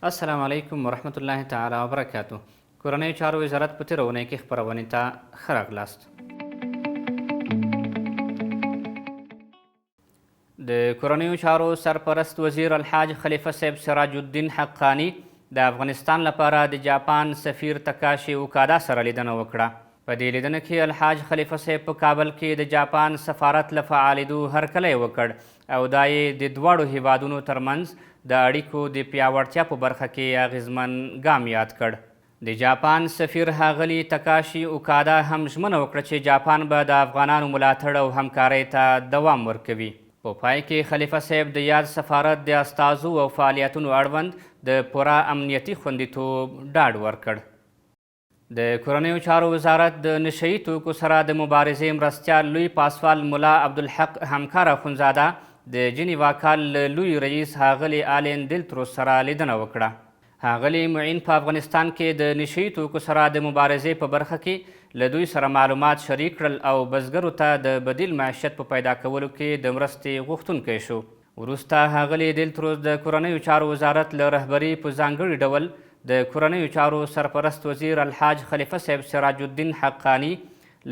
السلام علیکم ورحمت الله تعالی وبرکاتو. کورنیو چارو وزارت په تېره اونۍ کې خپرونې ته ښه راغلاست. د کورنیو چارو سرپرست وزیر الحاج خلیفه صاحب سراج الدین حقانی د افغانستان لپاره د جاپان سفیر تکاشي اوکادا سره لیدنه وکړه. په دې لیدنه کې الحاج خلیفه صاحب په کابل کې د جاپان سفارت له فعالېدو هرکلی وکړ او دا یې د دواړو هیوادونو ترمنځ د اړیکو د پیاوړتیا په برخه کې اغیزمن ګام یاد کړ. د جاپان سفیر ښاغلي تکاشي اوکادا هم ژمنه وکړه چې جاپان به د افغانانو ملاتړ او همکارۍ ته دوام ورکوي. په پای کې خلیفه صاحب د یاد سفارت د استازو او فعالیتونو اړوند د پوره امنیتي خوندیتوب ډاډ ورکړ. د کورنیو چارو وزارت د نشهیي توکو سره د مبارزې مرستیال لوی پاسوال ملا عبدالحق همکار اخونزاده د جنیوا کال له لوی رئیس ښاغلي آلین دلتروس سره لیدنه وکړه. ښاغلي معین په افغانستان کې د نشهیي توکو سره د مبارزې په برخه کې له دوی سره معلومات شریک کړل او بزګرو ته د بدیل معیشت په پیدا کولو کې د مرستې غوښتونکی شو. وروسته ښاغلي دلتروس د کورنیو چارو وزارت له رهبري په ځانګړي ډول د کورنیو چارو سرپرست وزیر الحاج خلیفه صاحب سراج الدین حقانی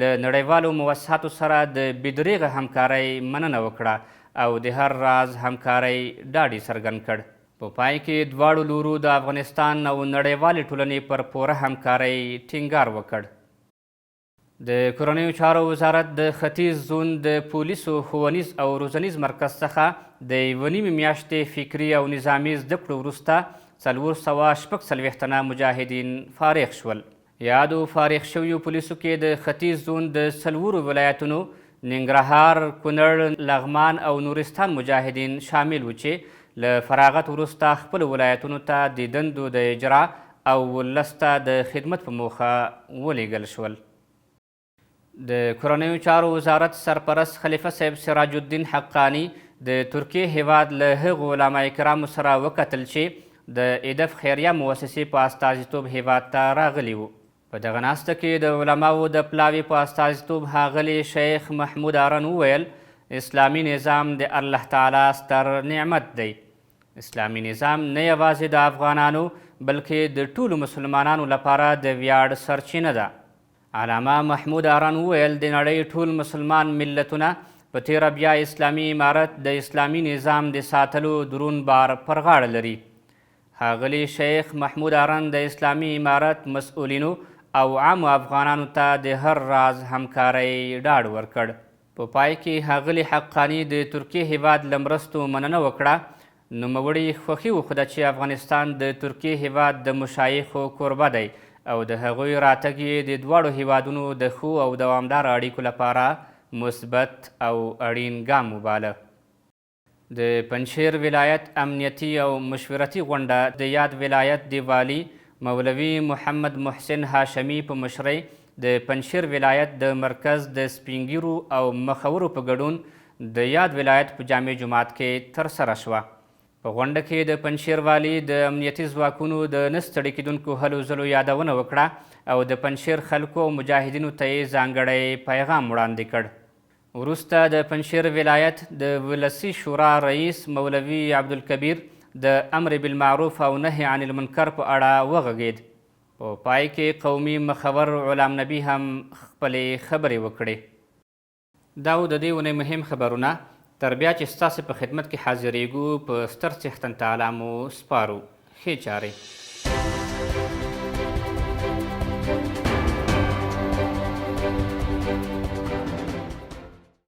له نړیوالو موسساتو سره د بېدریغه همکارۍ مننه وکړه او د هر راز همکارۍ ډاډ یې څرګند کړ. په پای کې دواړو لورو د افغانستان او نړیوالې ټولنې پر پوره همکارۍ ټینګار وکړ. د کورنیو چارو وزارت د ختیځ زون د پولیسو ښوونیز او روزنیز مرکز څخه د یوه نیمې میاشتې فکري او نظامي زده کړو وروسته 446 تنه مجاهدین فارغ شول. یادو فارغ شویو پولیسو کې د ختیځ زون د 4 ولایتونو ننګرهار، کونړ، لغمان او نورستان مجاهدین شامل و چې له فراغت وروسته خپلو ولایتونو ته د دندو د اجرا او 19 ته د خدمت په موخه ولیږل شول. د کورنیو چارو وزارت سرپرست خلیفه صاحب سراج الدین حقانی د ترکیې هیواد له هغو علما کرامو سره وکتل چې د ایدف خیریه مؤسسې په استازیتوب هیواد ته راغلي وو. په دغه ناسته کې د علماو د پلاوي په استازیتوب ښاغلي شیخ محمود ارن وویل اسلامي نظام د الله تعالی ستر نعمت دی. اسلامي نظام نه یوازې د افغانانو بلکې د ټولو مسلمانانو لپاره د ویاړ سرچینه ده. علامه محمود ارن وویل د نړۍ ټول مسلمان ملتونه په تیره بیا اسلامي امارت د اسلامي نظام د ساتلو درون بار پر غاړه لري. ښاغلي شیخ محمود ارن د اسلامي امارت مسؤلینو او عامو افغانانو ته د هر راز همکارۍ ډاډ ورکړ. په پای کې ښاغلي حقانی د ترکیې هیواد له مرستو مننه وکړه. نوموړي خوښي وښوده چې افغانستان د ترکیې هیواد د مشایخو کوربه دی او د هغوی راتګ یې د دواړو هیوادونو د ښو او دوامداره اړیکو لپاره مثبت او اړین ګام وباله. د پنجشیر ولایت امنیتي او مشورتي غونډه د یاد ولایت د والي مولوي محمد محسن هاشمي په مشرۍ د پنجشیر ولایت د مرکز د سپینګیرو او مخورو په ګډون د یاد ولایت په جامع جومات کې ترسره شوه. په غونډه کې د پنجشیر والي د امنیتي ځواکونو د نه ستړي کیدونکو هلو ځلو یادونه وکړه او د پنجشیر خلکو او مجاهدینو ته یې ځانګړی پیغام وړاندې کړ. وروسته د پنجشیر ولایت د ولسي شورا رئیس مولوي عبدالکبیر د امر بالمعروف او نهي عن المنکر په اړه وغږید. په پای کې قومي مخور غلام نبي هم خپلې خبرې وکړې. دا و د دې اونۍ مهم خبرونه. تر بیا چې ستاسې په خدمت کې حاضرېږو په ستر څښتن تعالی مو سپارو. ښې چارې.